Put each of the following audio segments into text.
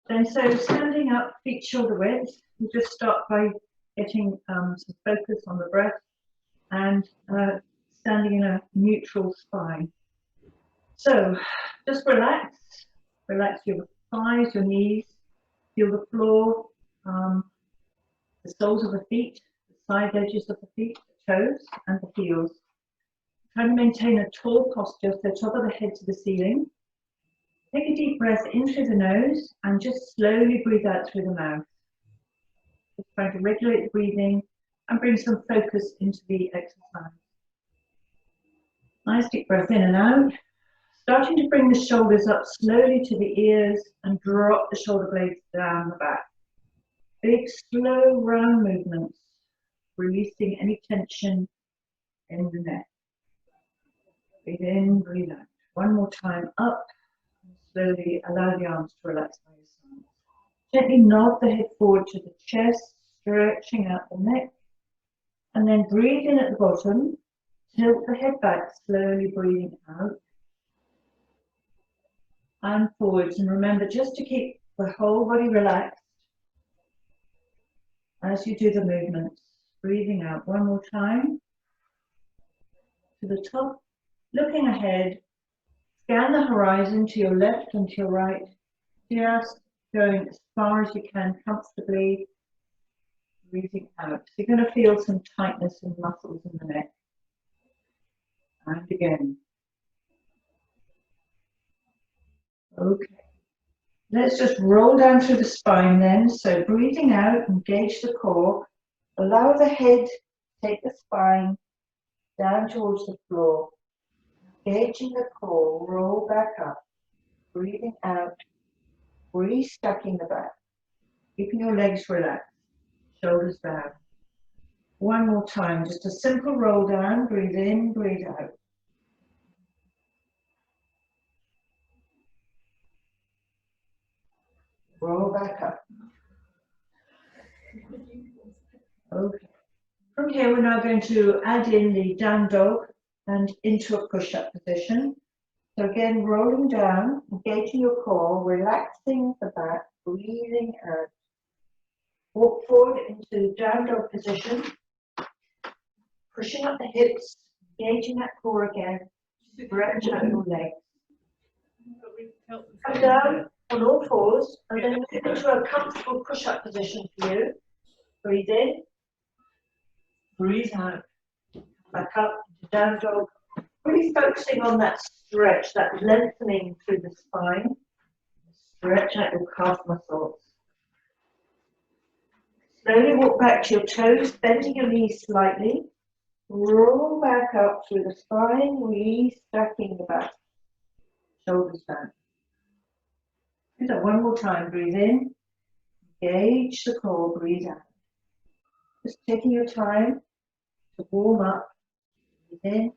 Then so standing up, feet shoulder width, you just start by getting some focus on the breath and standing in a neutral spine. So just relax your thighs, your knees, feel the floor, the soles of the feet, the side edges of the feet, the toes and the heels. Try to maintain a tall posture, so top of the head to the ceiling. Take a deep breath in through the nose and just slowly breathe out through the mouth. Just trying to regulate the breathing and bring some focus into the exercise. Nice deep breath in and out. Starting to bring the shoulders up slowly to the ears and drop the shoulder blades down the back. Big, slow, round movements, releasing any tension in the neck. Breathe in, breathe out. One more time, up. Slowly allow the arms to relax by your sides. Gently nod the head forward to the chest, stretching out the neck. And then breathe in at the bottom. Tilt the head back, slowly breathing out. And forwards. And remember just to keep the whole body relaxed as you do the movements. Breathing out one more time. To the top, looking ahead. Scan the horizon to your left and to your right, just going as far as you can comfortably, breathing out. So you're going to feel some tightness in muscles in the neck. And again. Okay. Let's just roll down through the spine then. So breathing out, engage the core. Allow the head to take the spine down towards the floor. Engaging the core, roll back up, breathing out, re-stacking the back, keeping your legs relaxed, shoulders down. One more time, just a simple roll down, breathe in, breathe out. Roll back up. Okay. From here, we're now going to add in the down dog and into a push-up position. So again, rolling down, engaging your core, relaxing the back, breathing out. Walk forward into down dog position, pushing up the hips, engaging that core again, stretch out your legs. Come down on all fours and then move into a comfortable push-up position for you. Breathe in, breathe out, back up to down dog. Really focusing on that stretch, that lengthening through the spine. Stretch out your calf muscles. Slowly walk back to your toes, bending your knees slightly. Roll back up through the spine, re-stacking the back. Shoulders down. Do that one more time. Breathe in. Engage the core. Breathe out. Just taking your time to warm up. Breathe in.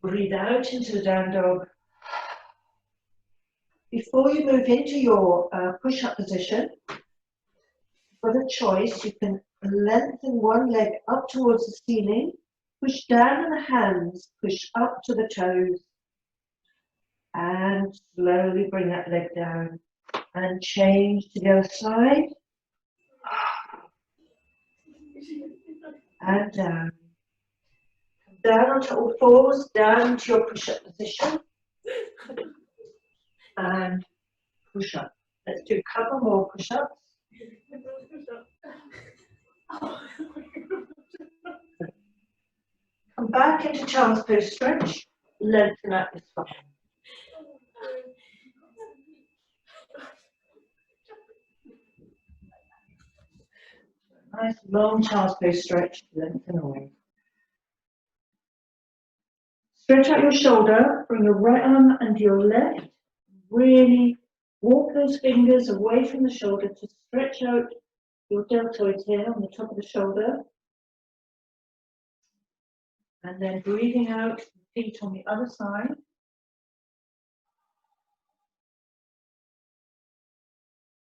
Breathe out into the down dog. Before you move into your push-up position, for the choice, you can lengthen one leg up towards the ceiling, push down on the hands, push up to the toes, and slowly bring that leg down. And change to the other side. And down. Down onto all fours, down to your push-up position. And push up. Let's do a couple more push-ups. Come back into child's pose stretch. Lengthen out the spine. Nice long child's pose stretch. Lengthen away. Stretch out your shoulder, bring your right arm under your left. Really walk those fingers away from the shoulder to stretch out your deltoids here on the top of the shoulder. And then breathing out, feet on the other side.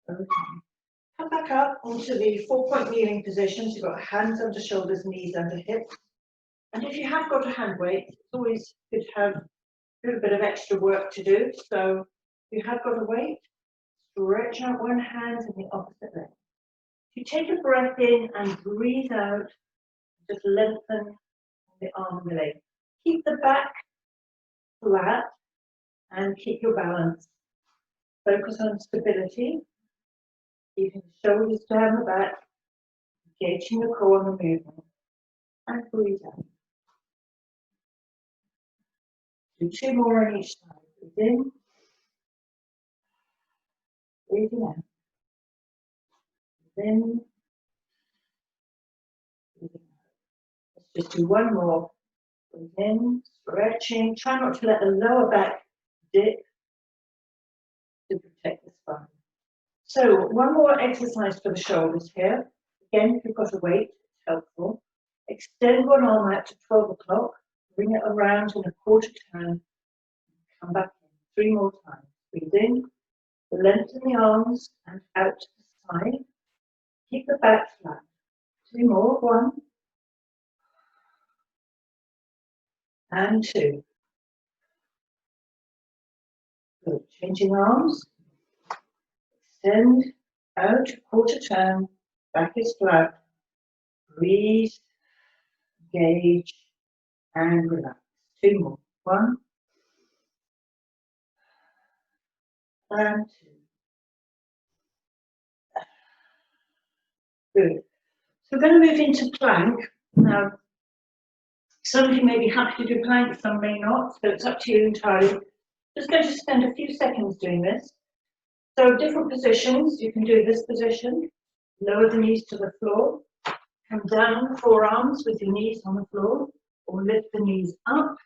Okay. Come back up onto the 4-point kneeling position. So you've got hands under shoulders, knees under hips. And if you have got a hand weight, it's always good to have a little bit of extra work to do. So if you have got a weight, Stretch out one hand and the opposite leg. You take a breath in and breathe out. Just lengthen the arm and the leg. Keep the back flat and keep your balance. Focus on stability. Keeping the shoulders down the back. Engaging the core and the movement. And breathe out. Do 2 more on each side. Breathe in. Breathing out. Breathe in. Breathing out. Let's just do 1 more. Breathe in, stretching. Try not to let the lower back dip to protect the spine. So 1 more exercise for the shoulders here. Again, if you've got a weight, it's helpful. Extend one arm out to 12 o'clock. Bring it around in a quarter turn. Come back in 3 more times. Breathe in. Lengthen the arms and out to the side. Keep the back flat. 2 more. 1. And 2. Good. Changing arms. Extend out, quarter turn. Back is flat. Breathe. Engage. And relax. 2 more. 1. And 2. Good. So we're going to move into plank. Now, some of you may be happy to do plank, some may not, so it's up to you entirely. Just going to spend a few seconds doing this. So different positions, you can do this position, lower the knees to the floor, come down forearms with your knees on the floor, or lift the knees up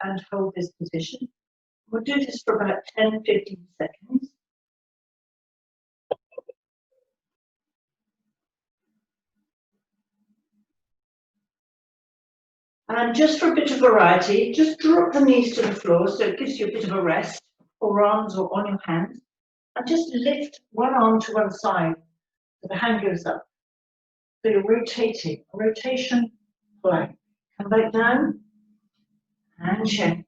and hold this position. We'll do this for about 10-15 seconds. And just for a bit of variety, just drop the knees to the floor so it gives you a bit of a rest, forearms or on your hands, and just lift one arm to one side so the hand goes up. So you're rotating, rotation, plank. Come back down and change.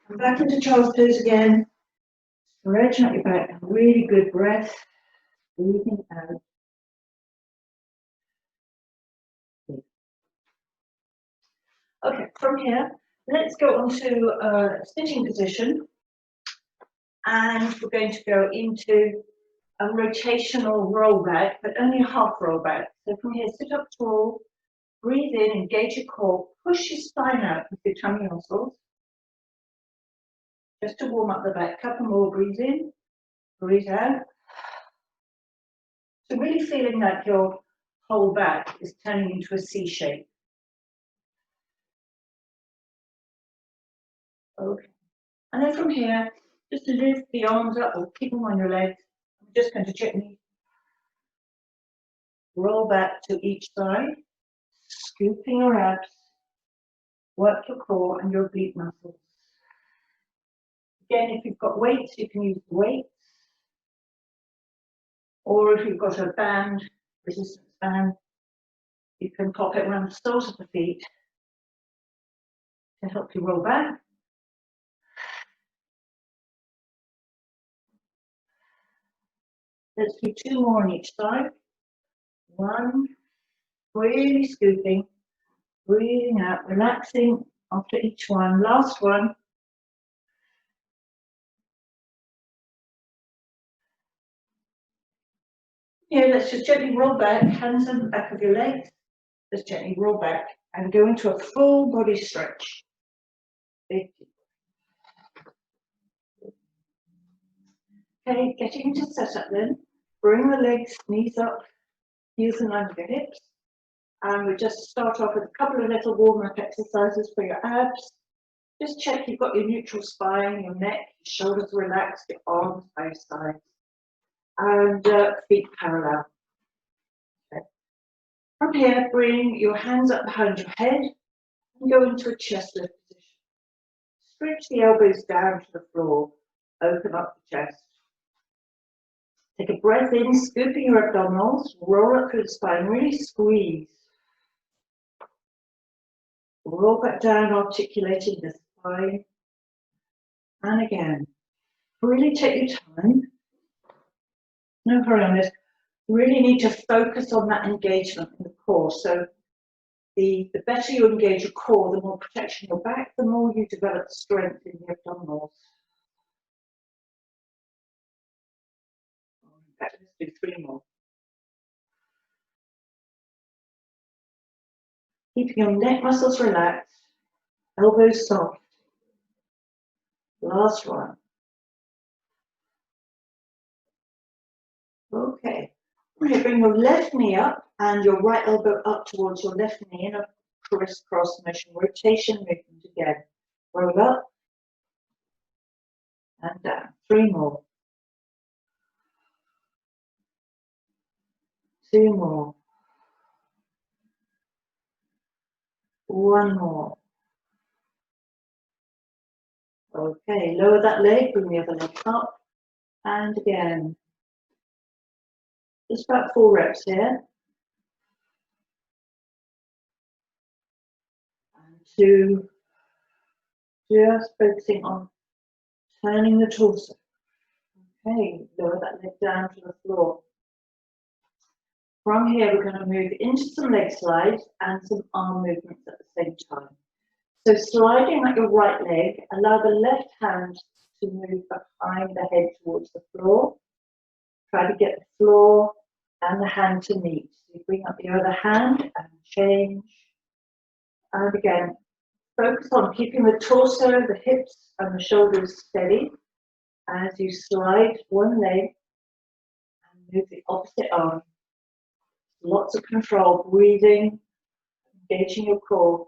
Come back into child's pose again. Stretch out your back, really good breath. Breathing out. Okay, from here, let's go on to a sitting position. And we're going to go into a rotational rollback, but only a half rollback. So from here, sit up tall, breathe in, engage your core, push your spine out with your tummy muscles. Just to warm up the back, couple more, breathe in, breathe out. So really feeling like your whole back is turning into a C shape. Okay. And then from here, just to lift the arms up or keep them on your legs. I'm just going to gently roll back to each side, scooping your abs, work your core and your oblique muscles. Again, if you've got weights, you can use the weights. Or if you've got a band, resistance band, you can pop it around the soles of the feet to help you roll back. Let's do 2 more on each side. 1, really scooping, breathing out, relaxing after each one. Last one. Here, let's just gently roll back, hands on the back of your legs. Just gently roll back and go into a full body stretch. Okay, getting into setup then. Bring the legs, knees up, heels in line with your hips. And we just start off with a couple of little warm-up exercises for your abs. Just check you've got your neutral spine, your neck, your shoulders relaxed, your arms by your sides. And feet parallel. Okay. From here, bring your hands up behind your head and go into a chest lift position. Stretch the elbows down to the floor, open up the chest. Take a breath in, scooping your abdominals, roll up through the spine, really squeeze. Roll back down, articulating the spine, And again, really take your time. No hurry on this. Really need to focus on that engagement in the core. So the better you engage your core, the more protection your back, the more you develop strength in the abdominals. Let's do 3 more. Keeping your neck muscles relaxed, elbows soft. Last one. Okay. Okay, bring your left knee up and your right elbow up towards your left knee in a crisscross motion, rotation movement again. Roll up and down. 3 more. 2 more. 1 more. Okay, lower that leg, bring the other leg up, and again. Just about 4 reps here. And 2, just focusing on turning the torso. Okay, lower that leg down to the floor. From here, we're going to move into some leg slides and some arm movements at the same time. So sliding at your right leg, allow the left hand to move behind the head towards the floor. Try to get the floor and the hand to meet. So you bring up the other hand and change. And again, focus on keeping the torso, the hips and the shoulders steady as you slide one leg and move the opposite arm. Lots of control, breathing, engaging your core.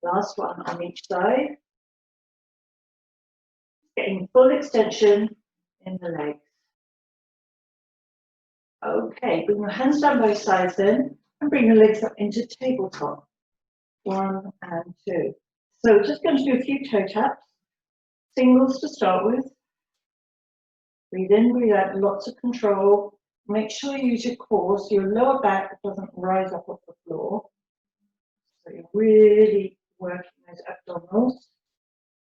Last one on each side. Getting full extension in the legs. Okay, bring your hands down both sides then, and bring your legs up into tabletop. 1 and 2. So we're just going to do a few toe taps. Singles to start with. Breathe in, breathe out, lots of control. Make sure you use your core so your lower back doesn't rise up off the floor. So you're really working those abdominals.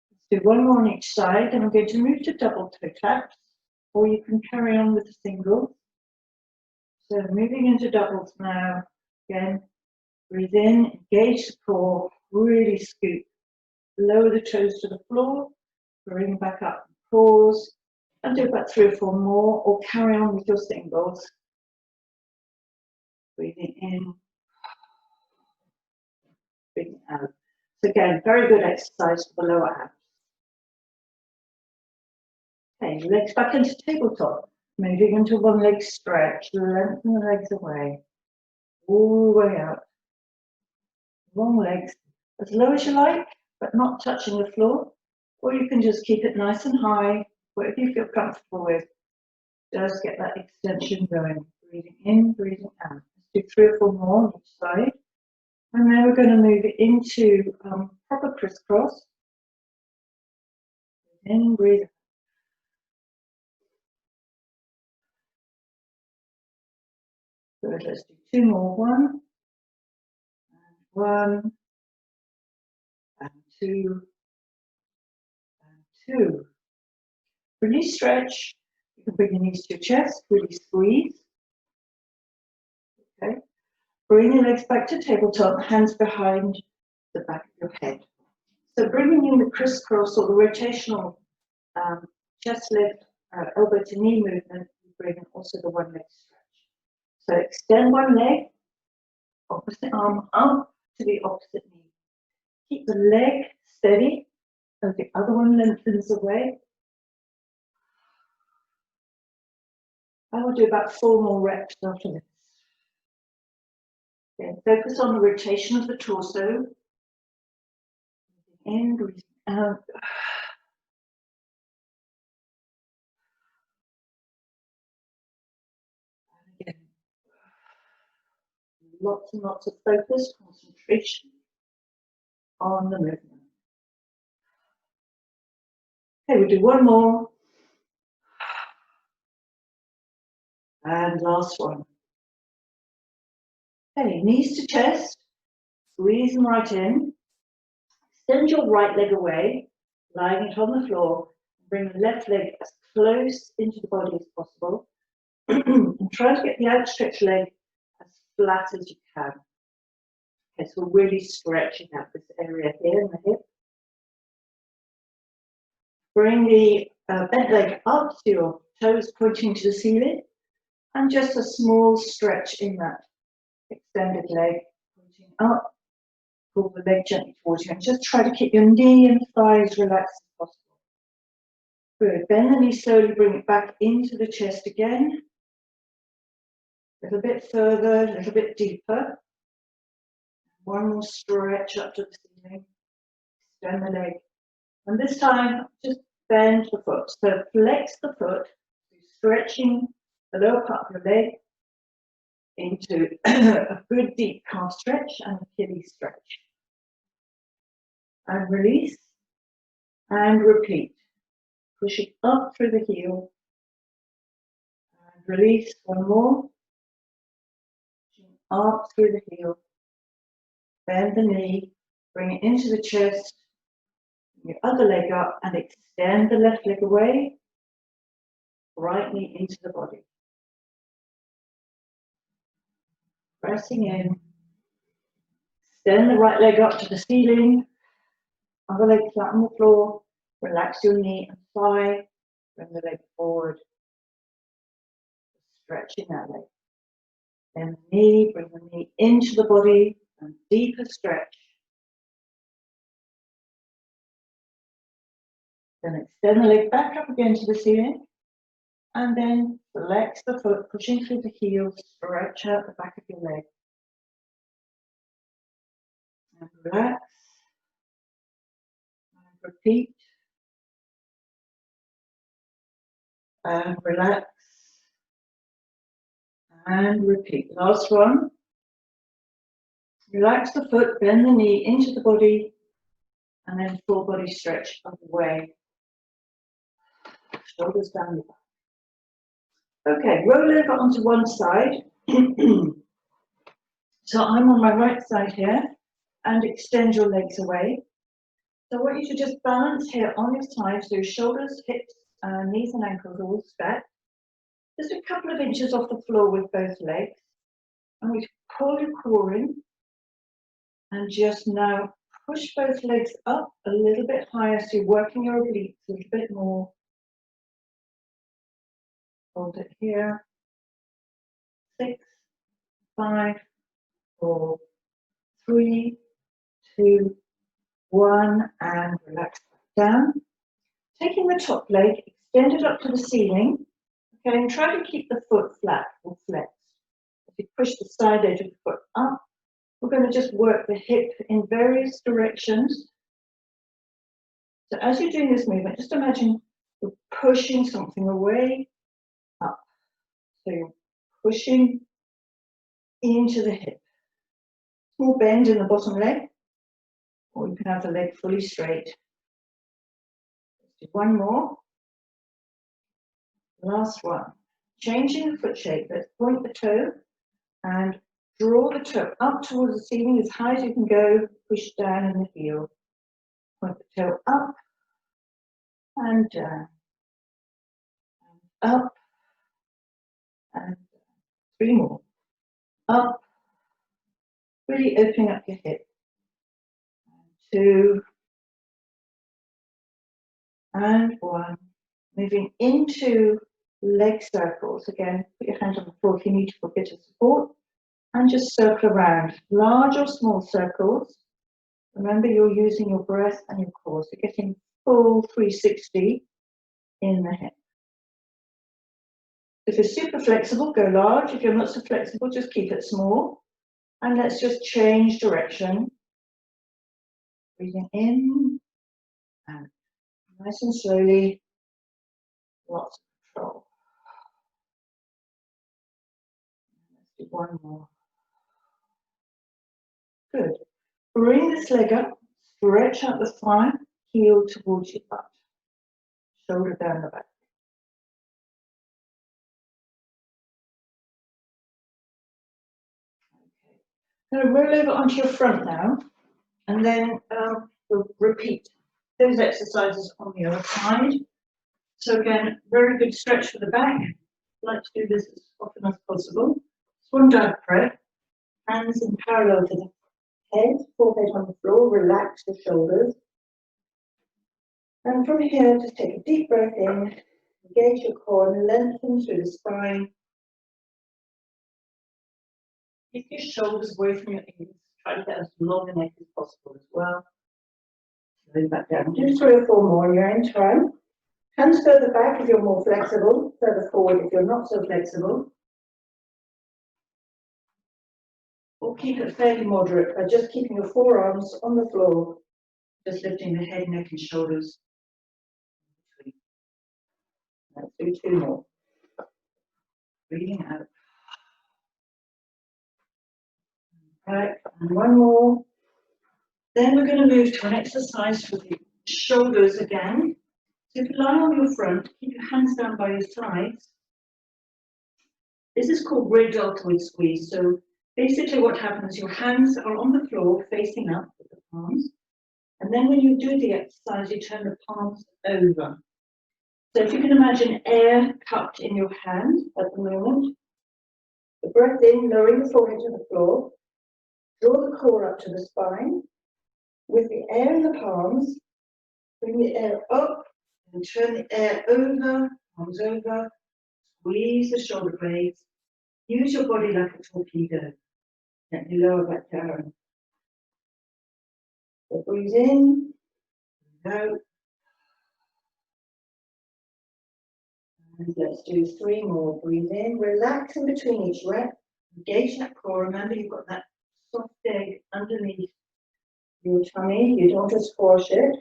Let's do 1 more on each side, and I'm going to move to double toe taps, or you can carry on with the singles. So moving into doubles now. Again, breathe in, engage the core, really scoop. Lower the toes to the floor, bring back up, pause, and do about 3 or 4 more, or carry on with your singles. Breathing in, breathing out. So again, very good exercise for the lower abs. Okay, legs back into tabletop. Moving into 1 leg stretch, lengthen the legs away, all the way out. Long legs, as low as you like, but not touching the floor. Or you can just keep it nice and high, whatever you feel comfortable with. Just get that extension going. Breathing in, breathing out. Let's do 3 or 4 more on each side. And then we're going to move it into proper crisscross. Breathe in, breathe out. Good, let's do 2 more. 1, and 1, and 2, and 2. Really stretch. You can bring your knees to your chest, really squeeze. Okay. Bring your legs back to tabletop, hands behind the back of your head. So bringing in the crisscross or the rotational chest lift, elbow to knee movement, you bring in also the 1 leg stretch. So extend 1 leg, opposite arm up to the opposite knee. Keep the leg steady as the other one lengthens away. I will do about 4 more reps after this. Okay, focus on the rotation of the torso. In, breathing out. And again, lots and lots of focus, concentration on the movement. Okay, we'll do 1 more. And last one. Okay, knees to chest, squeeze them right in. Extend your right leg away, lying it on the floor. Bring the left leg as close into the body as possible. And try to get the outstretched leg as flat as you can. Okay, so we're really stretching out this area here in the hip. Bring the bent leg up to your toes pointing to the ceiling, and just a small stretch in that extended leg pointing up. Pull the leg gently towards you, and just try to keep your knee and thighs relaxed as possible. Good. Bend the knee slowly, bring it back into the chest again. A little bit further, a little bit deeper. One more stretch up to the ceiling. Extend the leg. And this time, just bend the foot. So flex the foot, stretching the lower part of your leg into a good deep calf stretch and Achilles stretch. And release. And repeat. Pushing up through the heel. And release. One more. Pushing up through the heel. Bend the knee. Bring it into the chest. Your other leg up and extend the left leg away. Right knee into the body. Pressing in. Extend the right leg up to the ceiling. Other leg flat on the floor. Relax your knee and thigh. Bring the leg forward. Stretching that leg. Then the knee, bring the knee into the body and deeper stretch. Then extend the leg back up again to the ceiling. And then flex the foot, pushing through the heel, stretch out the back of your leg. And relax. And repeat. And relax. And repeat. Last one. Relax the foot, bend the knee into the body, and then full body stretch away. Shoulders down the back. Okay, roll over onto one side. So I'm on my right side here, and extend your legs away. So I want you to just balance here on your side, so your shoulders, hips, knees and ankles are all stacked. Just a couple of inches off the floor with both legs. And we pull your core in. And just now push both legs up a little bit higher, so you're working your obliques a little bit more. Hold it here. 6, 5, 4, 3, 2, 1, and relax back down. Taking the top leg, extend it up to the ceiling. Okay, and try to keep the foot flat or flexed. If you push the side edge of the foot up, we're going to just work the hip in various directions. So as you're doing this movement, just imagine you're pushing something away, up. So you're pushing into the hip. Small bend in the bottom leg, or you can have the leg fully straight. Let's do one more. Last one. Changing the foot shape, let's point the toe and draw the toe up towards the ceiling as high as you can go, push down in the heel. Point the toe up and down, and up, and 3 more. Up, really opening up your hip. 2, and 1. Moving into leg circles. Again, put your hand on the floor if you need for a bit of support. And just circle around. Large or small circles. Remember, you're using your breath and your core. So getting full 360 in the hip. If you're super flexible, go large. If you're not so flexible, just keep it small. And let's just change direction. Breathing in and nice and slowly. Lots of control. Let's do one more. Good. Bring this leg up, stretch out the spine, heel towards your butt. Shoulder down the back. Okay. Going to roll over onto your front now, and then we'll repeat those exercises on the other side. So again, very good stretch for the back. I like to do this as often as possible. Swan dive prep, hands in parallel to the head, forehead on the floor, relax the shoulders. And from here, just take a deep breath in, engage your core and lengthen through the spine. Keep your shoulders away from your ears. Try to get as long a neck as possible as well. Lay back down. Do 3 or 4 more in your own time. Hands further back if you're more flexible, further forward if you're not so flexible. Or keep it fairly moderate by just keeping your forearms on the floor, just lifting the head, neck and shoulders. Let's do 2 more. Breathing out. Right, and 1 more. Then we're going to move to an exercise for the shoulders again. So if you lie on your front, keep your hands down by your sides. This is called rear deltoid squeeze. So basically what happens, your hands are on the floor facing up with the palms. And then when you do the exercise, you turn the palms over. So if you can imagine air cupped in your hand at the moment, the breath in, lowering the forehead to the floor, draw the core up to the spine. With the air in the palms, bring the air up and turn the air over, palms over, squeeze the shoulder blades. Use your body like a torpedo. Gently lower back down. So breathe in, breathe out. And let's do 3 more. Breathe in, relax in between each breath. Engage that core. Remember, you've got that soft egg underneath your tummy. You don't just squash it.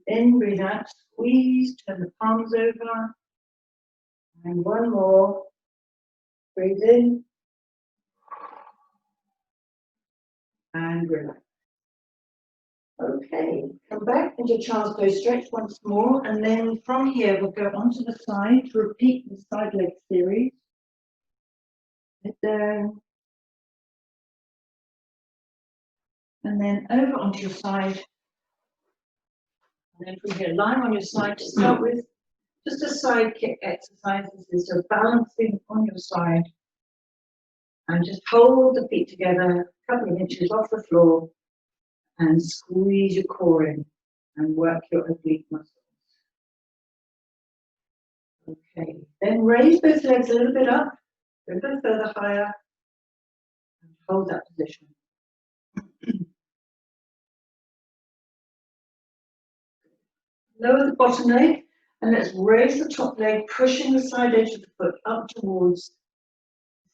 Then breathe out, squeeze, turn the palms over. And 1 more. Breathe in. And relax. Okay, come back into child's pose, stretch once more, and then from here we'll go onto the side to repeat the side leg series. Sit down. And then over onto your side. And then from here, lying on your side to start with, just a side kick exercise. This is so balancing on your side. And just hold the feet together a couple of inches off the floor and squeeze your core in and work your oblique muscles. Okay, then raise both legs a little bit up, a little bit further higher, and hold that position. Lower the bottom leg, and let's raise the top leg, pushing the side edge of the foot up towards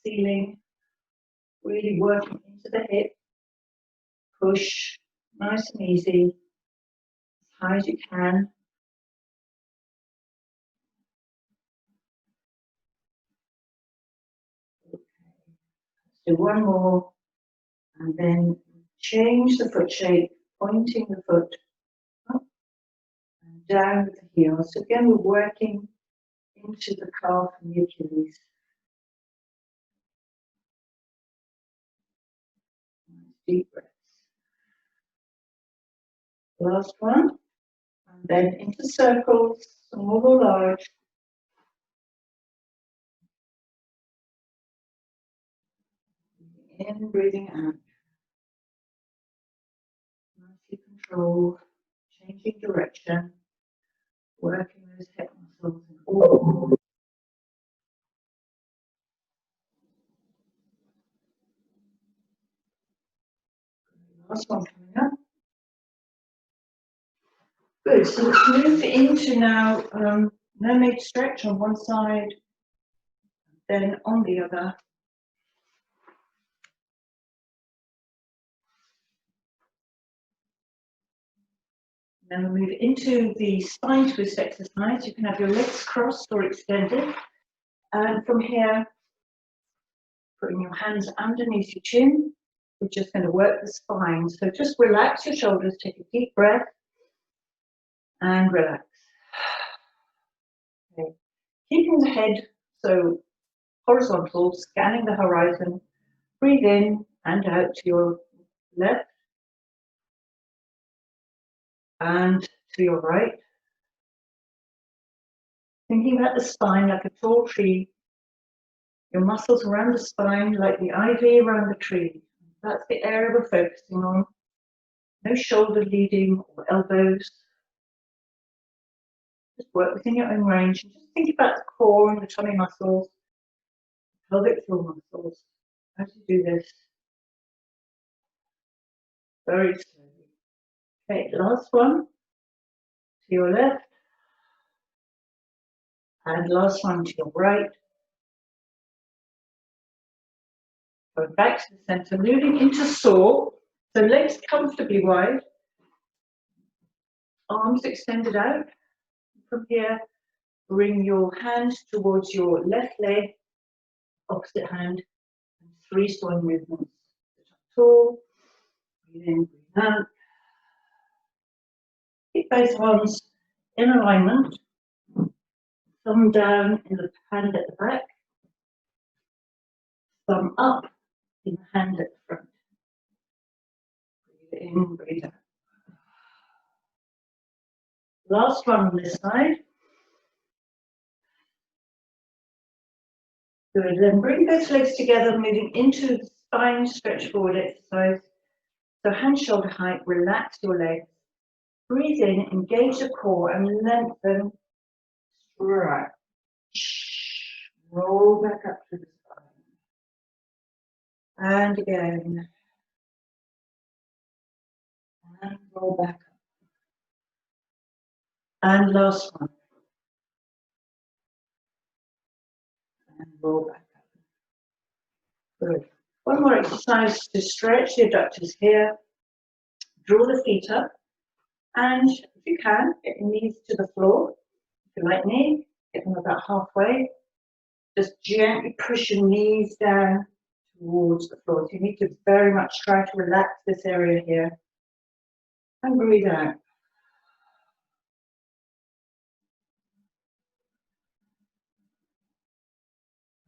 the ceiling, really working into the hip. Push, nice and easy, as high as you can. Okay. Let's do 1 more, and then change the foot shape, pointing the foot up and down with the heel. So again, we're working into the calf and the Achilles. Deep breaths. Last one, and then into circles, small or large. In, breathing out. Nicely control, changing direction, working those hip muscles. Last one coming up. Good, so let's move into now mermaid stretch on one side, then on the other. Then we move into the spine twist exercise. You can have your legs crossed or extended. And from here, putting your hands underneath your chin, we're just going to work the spine. So just relax your shoulders, take a deep breath, and relax. Okay. Keeping the head so horizontal, scanning the horizon. Breathe in and out to your left. and to your right. Thinking about the spine like a tall tree, your muscles around the spine like the ivy around the tree. That's the area we're focusing on. No shoulder leading or elbows. Just work within your own range. And just think about the core and the tummy muscles, pelvic floor muscles, as you do this. Very slowly. Okay, last one. To your left. And last one to your right. Going back to the center, moving into saw. So legs comfortably wide. Arms extended out. From here, bring your hand towards your left leg, opposite hand, and 3 swan movements. Sit up tall, breathe in, breathe out. Keep both arms in alignment. Thumb down in the hand at the back. Thumb up in the hand at the front. Breathe in, breathe out. Last one on this side. Good, then bring both legs together, moving into the spine stretch forward exercise. So hand shoulder height, relax your legs. Breathe in, engage the core and lengthen. Stretch. Roll back up to the spine. And again. And roll back up. And last one. And roll back up. Good. One more exercise to stretch the adductors here. Draw the feet up. And if you can, get your knees to the floor. If you like knee, get them about halfway. Just gently push your knees down towards the floor. So you need to very much try to relax this area here. And breathe out.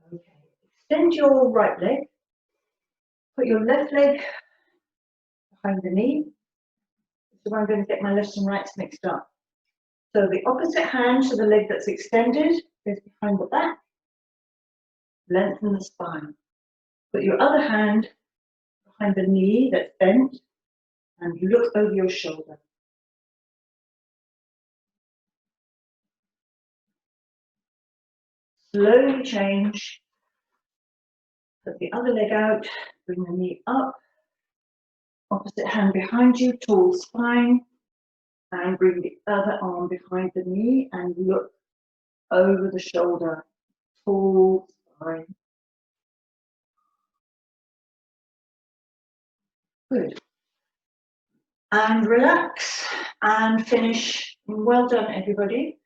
Okay. Extend your right leg. Put your left leg behind the knee. So I'm going to get my lefts and rights mixed up. So the opposite hand to the leg that's extended goes behind the back. Lengthen the spine. Put your other hand behind the knee that's bent and look over your shoulder. Slowly change. Put the other leg out, bring the knee up. Opposite hand behind you, tall spine. And bring the other arm behind the knee and look over the shoulder. Tall spine. Good. And relax and finish. Well done, everybody.